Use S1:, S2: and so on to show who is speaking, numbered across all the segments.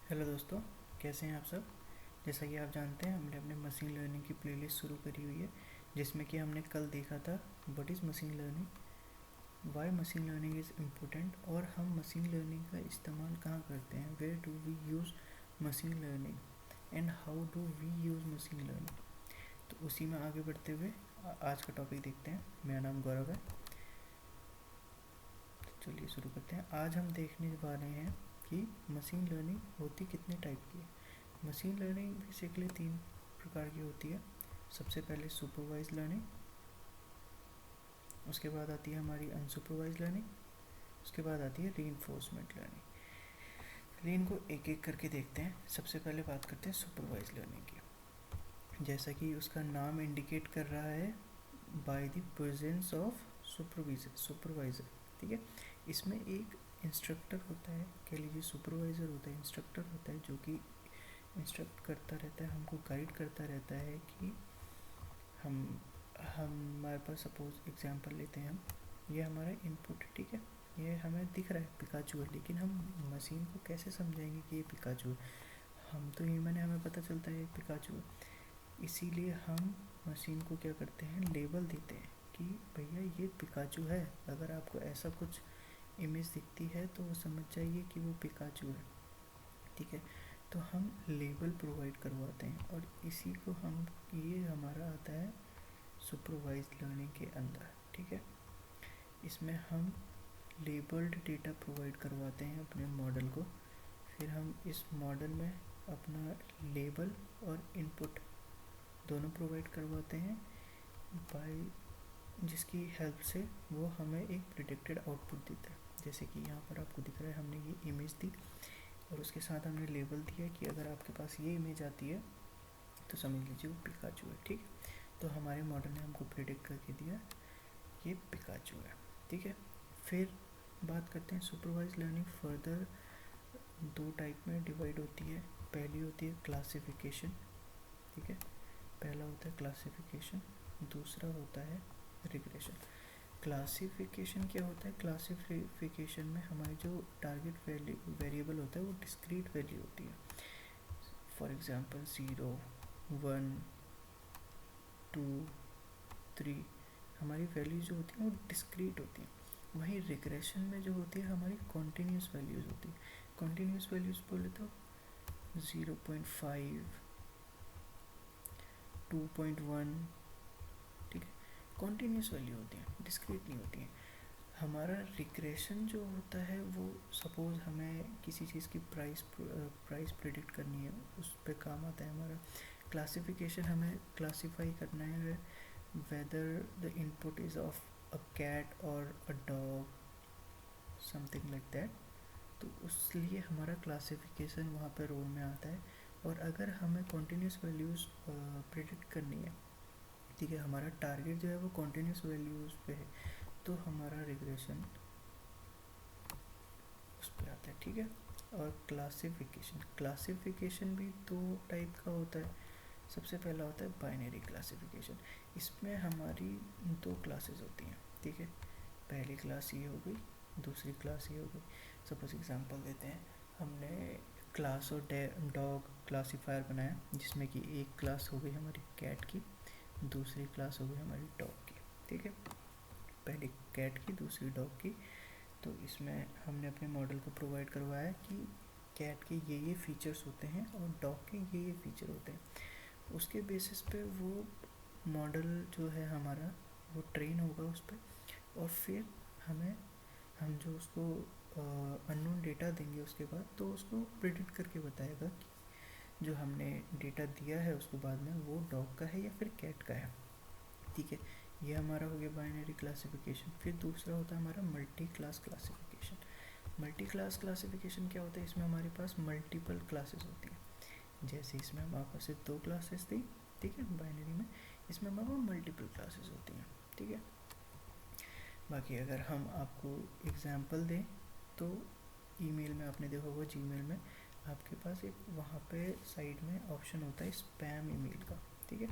S1: Hello दोस्तों, कैसे हैं आप सब। जैसा कि आप जानते हैं, हमने अपने मशीन लर्निंग की प्लेलिस्ट शुरू करी हुई है, जिसमें कि हमने कल देखा था what is machine learning, why machine learning is important, और हम मशीन लर्निंग का इस्तेमाल कहाँ करते हैं, where do we use machine learning and how do we use machine learning. तो उसी में आगे बढ़ते हुए आज का टॉपिक देखते हैं। मेरा नाम गौरव है। तो चलिए शुरू करते हैं। आज हम देखने वाले हैं कि मशीन लर्निंग होती कितने टाइप की है। मशीन लर्निंग बेसिकली तीन प्रकार की होती है। सबसे पहले सुपरवाइज लर्निंग, उसके बाद आती है हमारी अनसुपरवाइज लर्निंग, उसके बाद आती है रीइंफोर्समेंट लर्निंग। इनको एक एक करके देखते हैं। सबसे पहले बात करते हैं सुपरवाइज लर्निंग की। जैसा कि उसका नाम इंडिकेट कर रहा है, by the presence of supervisor. ठीक है, इसमें एक इंस्ट्रक्टर होता है, कह लीजिए सुपरवाइज़र होता है, इंस्ट्रक्टर होता है, जो कि इंस्ट्रक्ट करता रहता है, हमको गाइड करता रहता है कि हम हमारे पास सपोज एग्जांपल लेते हैं हम, ये हमारा इनपुट है। ठीक है, ये हमें दिख रहा है पिकाचू है, लेकिन हम मशीन को कैसे समझाएंगे कि ये पिकाचू है। हम तो ह्यूमन है, हमें पता चलता है ये पिकाचू है। इसीलिए हम मशीन को क्या करते हैं, लेबल देते हैं कि भैया ये पिकाचू है। अगर आपको ऐसा कुछ इमेज दिखती है तो वो समझ जाइए कि वो पिकाचू है। ठीक है, तो हम लेबल प्रोवाइड करवाते हैं, और इसी को हम, ये हमारा आता है सुपरवाइज्ड लर्निंग के अंदर। ठीक है, इसमें हम लेबल्ड डेटा प्रोवाइड करवाते हैं अपने मॉडल को। फिर हम इस मॉडल में अपना लेबल और इनपुट दोनों प्रोवाइड करवाते हैं, बाय जिसकी हेल्प से वो हमें एक प्रिडिक्टेड आउटपुट देता है। जैसे कि यहाँ पर आपको दिख रहा है, हमने ये इमेज दी और उसके साथ हमने लेबल दिया कि अगर आपके पास ये इमेज आती है तो समझ लीजिए वो पिकाचू है। ठीक, तो हमारे मॉडल ने हमको प्रिडिक्ट करके दिया ये पिकाचू है। ठीक है, फिर बात करते हैं सुपरवाइज लर्निंग। फर्दर दो टाइप में डिवाइड होती है। पहली होती है क्लासिफिकेशन। ठीक है, पहला होता है क्लासिफिकेशन, दूसरा होता है रिग्रेशन। क्लासिफिकेशन क्या होता है, क्लासिफिकेशन में हमारी जो टारगेट वेरिएबल होता है वो डिस्क्रीट वैल्यू होती है। फॉर एग्जांपल 0, 1, 2, 3, हमारी वैल्यूज जो होती हैं वो डिस्क्रीट होती हैं। वहीं रिग्रेशन में जो होती है हमारी कॉन्टीन्यूस वैल्यूज होती है। कॉन्टीन्यूस वैल्यूज बोले तो 0.5, 2.1। ठीक है, कॉन्टीन्यूस वैल्यू होती हैं, डिस्क्रीट नहीं होती हैं। हमारा रिग्रेशन जो होता है वो, सपोज हमें किसी चीज़ की प्राइस प्रिडिक्ट करनी है, उस पे काम आता है हमारा। क्लासिफिकेशन हमें क्लासीफाई करना है whether the input is of a cat or a dog, something like that। तो उस लिए हमारा क्लासिफिकेशन वहाँ पे रोल में आता है। और अगर हमें कॉन्टीन्यूस वैल्यूज़ प्रिडिक्ट करनी है, ठीक है, हमारा टारगेट जो है वो कॉन्टीन्यूस वैल्यूज़ पे है, तो हमारा रिग्रेशन उस पर आता है। ठीक है, और क्लासिफिकेशन भी दो टाइप का होता है। सबसे पहला होता है बाइनरी क्लासिफिकेशन। इसमें हमारी दो क्लासेस होती हैं। ठीक है, पहली क्लास ये हो गई, दूसरी क्लास ये हो गई। सपोज एग्जांपल देते हैं, हमने क्लास और डॉग क्लासीफायर बनाया, जिसमें कि एक क्लास हो गई हमारी कैट की, दूसरी क्लास हो गई हमारी डॉग की। ठीक है, पहली कैट की, दूसरी डॉग की। तो इसमें हमने अपने मॉडल को प्रोवाइड करवाया कि कैट के ये फीचर्स होते हैं और डॉग के ये फीचर होते हैं। उसके बेसिस पे वो मॉडल जो है हमारा वो ट्रेन होगा उस पर, और फिर हम जो उसको अननोन डेटा देंगे उसके बाद, तो उसको प्रिडिक्ट करके बताएगा कि जो हमने डेटा दिया है उसको बाद में, वो डॉग का है या फिर कैट का है। ठीक है, ये हमारा हो गया बाइनरी क्लासिफिकेशन। फिर दूसरा होता है हमारा multi class classification. Multi class classification क्या होता है, इसमें हमारे पास मल्टीपल क्लासेस होती हैं। जैसे इसमें हमारे पास सिर्फ दो क्लासेस थी, ठीक है, बाइनरी में। इसमें हमारे पास मल्टीपल क्लासेस होती हैं। ठीक है, बाकी अगर हम आपको एग्जांपल दें तो ईमेल में आपने देखा होगा, जीमेल में आपके पास एक वहाँ पे साइड में ऑप्शन होता है स्पैम ईमेल का। ठीक है,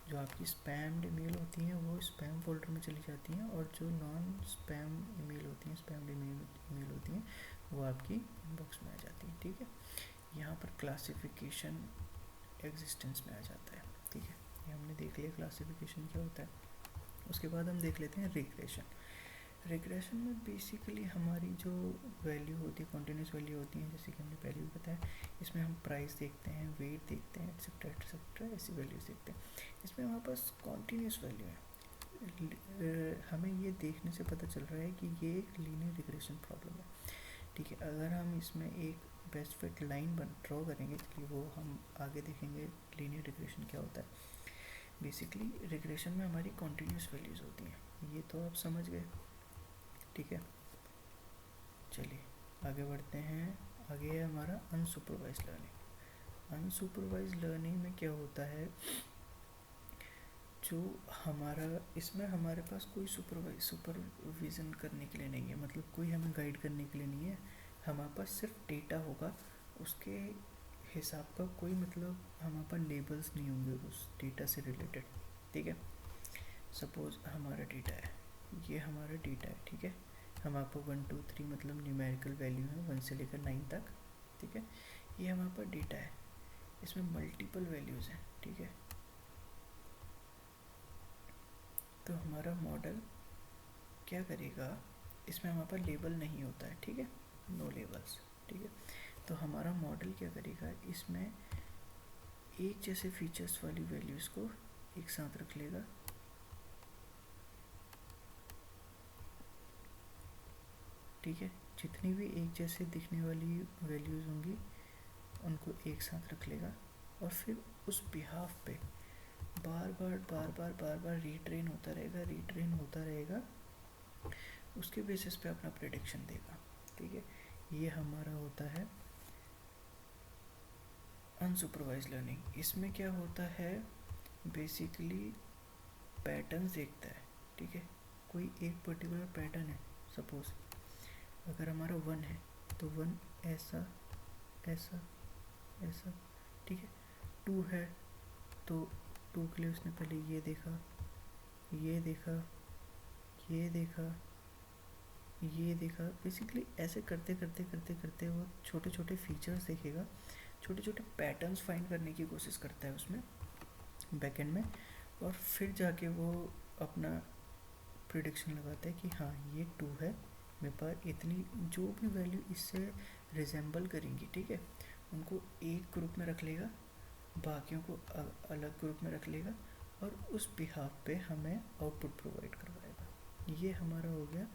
S1: जो आपकी स्पैम्ड ईमेल होती हैं वो स्पैम फोल्डर में चली जाती हैं, और जो नॉन स्पैम ईमेल होती हैं, स्पैम्ड ईमेल होती हैं, वो आपकी इनबॉक्स में आ जाती हैं। ठीक है, यहाँ पर क्लासिफिकेशन एग्जिस्टेंस में आ जाता है। ठीक है, ये हमने देख लिया क्लासिफिकेशन क्या होता है। उसके बाद हम देख लेते हैं रिग्रेशन। रिग्रेशन में बेसिकली हमारी जो वैल्यू होती है कॉन्टीन्यूस वैल्यू होती है, जैसे कि हमने पहले भी बताया। इसमें हम प्राइस देखते हैं, वेट देखते हैं, एक्सेट्रा एक्सेट्रा, ऐसी वैल्यूज देखते हैं। इसमें हमारे पास कॉन्टीन्यूस वैल्यू है। हमें ये देखने से पता चल रहा है कि ये एक लीनियर रिग्रेशन प्रॉब्लम है। ठीक है, अगर हम इसमें एक बेस्ट फिट लाइन ड्रॉ करेंगे, चलिए वो हम आगे देखेंगे लीनियर रिग्रेशन क्या होता है। बेसिकली रिग्रेशन में हमारी कॉन्टीन्यूस वैल्यूज़ होती हैं, ये तो आप समझ गए। ठीक है, चलिए आगे बढ़ते हैं। आगे है हमारा अनसुपरवाइज लर्निंग। अनसुपरवाइज लर्निंग में क्या होता है, जो हमारा इसमें हमारे पास कोई सुपरविज़न करने के लिए नहीं है, मतलब कोई हमें गाइड करने के लिए नहीं है। हमारे पास सिर्फ डेटा होगा, उसके हिसाब का कोई मतलब हमारे पास लेबल्स नहीं होंगे उस डेटा से रिलेटेड। ठीक है, सपोज हमारा डेटा है, ये हमारा डेटा है। ठीक है, हम आपको 1 2 3 मतलब न्यूमेरिकल वैल्यू है 1 से लेकर 9 तक। ठीक है, ये हमारे पास डेटा है, इसमें मल्टीपल वैल्यूज़ हैं। ठीक है, तो हमारा मॉडल क्या करेगा, इसमें हमारे पास लेबल नहीं होता है। ठीक है, नो लेबल्स। ठीक है, तो हमारा मॉडल क्या करेगा, इसमें एक जैसे फीचर्स वाली वैल्यूज़ को एक साथ रख लेगा। ठीक है, जितनी भी एक जैसे दिखने वाली वैल्यूज़ होंगी उनको एक साथ रख लेगा, और फिर उस बिहाफ पे बार बार रीट्रेन होता रहेगा, उसके बेसिस पे अपना प्रेडिक्शन देगा। ठीक है, ये हमारा होता है अनसुपरवाइज लर्निंग। इसमें क्या होता है, बेसिकली पैटर्न्स देखता है। ठीक है, कोई एक पर्टिकुलर पैटर्न है, सपोज अगर हमारा 1 है तो 1 ऐसा ऐसा ऐसा। ठीक है, 2 है तो 2 के लिए उसने पहले ये देखा, ये देखा, ये देखा, ये देखा। बेसिकली ऐसे करते करते करते करते वो छोटे छोटे फीचर्स देखेगा, छोटे छोटे पैटर्न्स फाइंड करने की कोशिश करता है उसमें बैकएंड में, और फिर जाके वो अपना प्रिडिक्शन लगाता है कि हाँ ये 2 है, मेरे पास इतनी जो भी वैल्यू इससे रिजेंबल करेंगी। ठीक है, उनको एक ग्रुप में रख लेगा, बाकियों को अलग ग्रुप में रख लेगा, और उस बिहाफ पे हमें आउटपुट प्रोवाइड करवाएगा। ये हमारा हो गया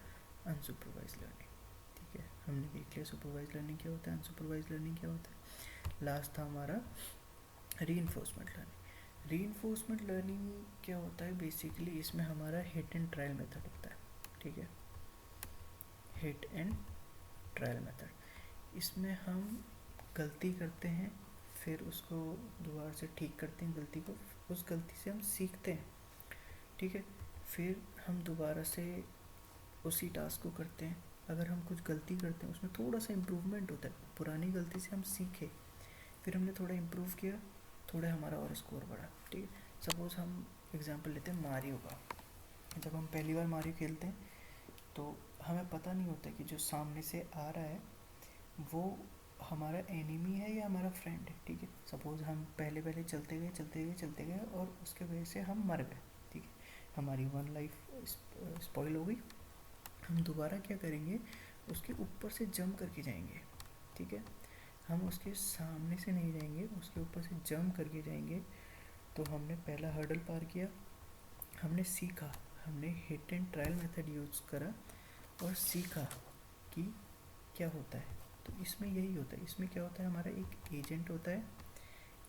S1: अनसुपरवाइज लर्निंग। ठीक है, हमने देख लिया सुपरवाइज लर्निंग क्या होता है, अनसुपरवाइज लर्निंग क्या होता है। लास्ट था हमारा रीइंफोर्समेंट लर्निंग। रीइंफोर्समेंट लर्निंग क्या होता है, बेसिकली इसमें हमारा हिट एंड ट्रायल मेथड होता है। ठीक है, हिट एंड ट्रायल मेथड, इसमें हम गलती करते हैं, फिर उसको दोबारा से ठीक करते हैं गलती को, उस गलती से हम सीखते हैं। ठीक है, फिर हम दोबारा से उसी टास्क को करते हैं। अगर हम कुछ गलती करते हैं उसमें थोड़ा सा इम्प्रूवमेंट होता है, पुरानी गलती से हम सीखे, फिर हमने थोड़ा इम्प्रूव किया, थोड़ा हमारा और स्कोर बढ़ा। ठीक है, सपोज़ हम एग्जांपल लेते हैं मारियो का। जब हम पहली बार मारियो खेलते हैं तो हमें पता नहीं होता कि जो सामने से आ रहा है वो हमारा एनिमी है या हमारा फ्रेंड है। ठीक है, सपोज़ हम पहले पहले चलते गए और उसके वजह से हम मर गए। ठीक है, हमारी 1 लाइफ स्पॉइल हो गई। हम दोबारा क्या करेंगे, उसके ऊपर से जंप करके जाएंगे। ठीक है, हम उसके सामने से नहीं जाएंगे, उसके ऊपर से जंप करके जाएंगे। तो हमने पहला हर्डल पार किया, हमने सीखा, हमने hit and trial method use करा और सीखा कि क्या होता है। तो इसमें यही होता है, इसमें क्या होता है, हमारा एक एजेंट होता है,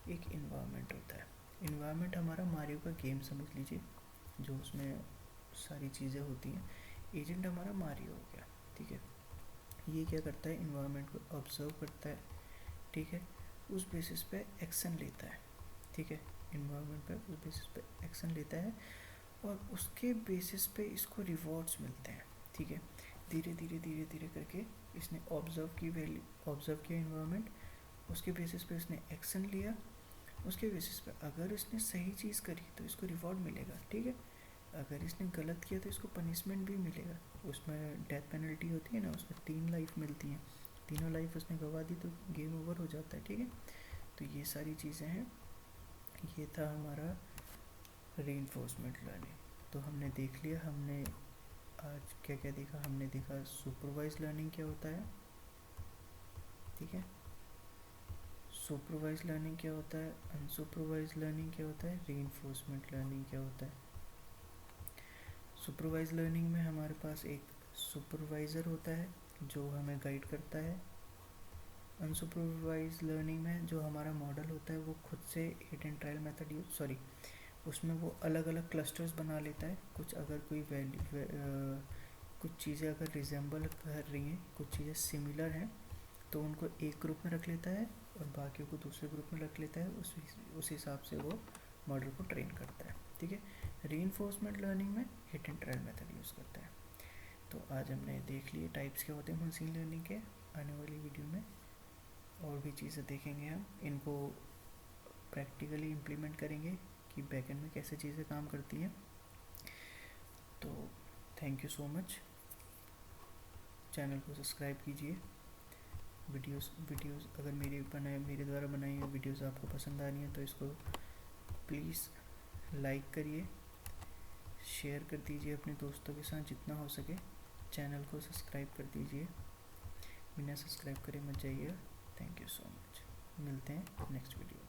S1: एक इन्वायरमेंट होता है। इन्वायरमेंट हमारा मारियो का गेम समझ लीजिए, जो उसमें सारी चीज़ें होती हैं। एजेंट हमारा मारियो हो गया। ठीक है, ये क्या करता है, इन्वायरमेंट को ऑब्जर्व करता है। ठीक है, उस बेसिस पे एक्शन लेता है। ठीक है, इन्वायरमेंट पे उस बेसिस पे एक्शन लेता है, और उसके बेसिस पे इसको रिवॉर्ड्स मिलते हैं। ठीक है, धीरे धीरे करके इसने ऑब्जर्व किया इन्वायरमेंट, उसके बेसिस पे इसने एक्शन लिया, उसके बेसिस पे अगर इसने सही चीज़ करी तो इसको रिवॉर्ड मिलेगा। ठीक है, अगर इसने गलत किया तो इसको पनिशमेंट भी मिलेगा। उसमें डेथ पेनल्टी होती है ना, उसमें 3 लाइफ मिलती हैं, तीनों लाइफ उसने गवा दी तो गेम ओवर हो जाता है, ठीक है। तो ये सारी चीज़ें हैं, ये था हमारा रीइंफोर्समेंट लर्निंग। तो हमने देख लिया, हमने आज क्या क्या देखा, हमने देखा सुपरवाइज लर्निंग क्या होता है, ठीक है, सुपरवाइज लर्निंग क्या होता है, अनसुपरवाइज लर्निंग क्या होता है, रीइंफोर्समेंट लर्निंग क्या होता है। सुपरवाइज लर्निंग में हमारे पास एक सुपरवाइज़र होता है जो हमें गाइड करता है। अनसुपरवाइज लर्निंग में जो हमारा मॉडल होता है वो खुद से हिट एंड ट्रायल मेथड उसमें वो अलग अलग क्लस्टर्स बना लेता है। कुछ अगर कोई कुछ चीज़ें अगर रिजेंबल कर रही हैं, कुछ चीज़ें सिमिलर हैं, तो उनको एक ग्रुप में रख लेता है और बाकियों को दूसरे ग्रुप में रख लेता है। उस हिसाब से वो मॉडल को ट्रेन करता है, ठीक है। रीइंफोर्समेंट लर्निंग में hit and trial method use करता है। तो आज हमने देख लिए टाइप्स क्या होते हैं मशीन लर्निंग के। आने वाली वीडियो में और भी चीज़ें देखेंगे, हम इनको प्रैक्टिकली इम्प्लीमेंट करेंगे कि बैकएंड में कैसे चीज़ें काम करती हैं। तो thank you so much, channel को सब्सक्राइब कीजिए। वीडियोस अगर मेरे द्वारा बनाई हुई वीडियोस आपको पसंद आ रही हैं तो इसको प्लीज़ लाइक करिए, शेयर कर दीजिए अपने दोस्तों के साथ जितना हो सके। चैनल को सब्सक्राइब कर दीजिए, बिना सब्सक्राइब करे मत जाइए। थैंक यू सो मच, मिलते हैं नेक्स्ट वीडियो।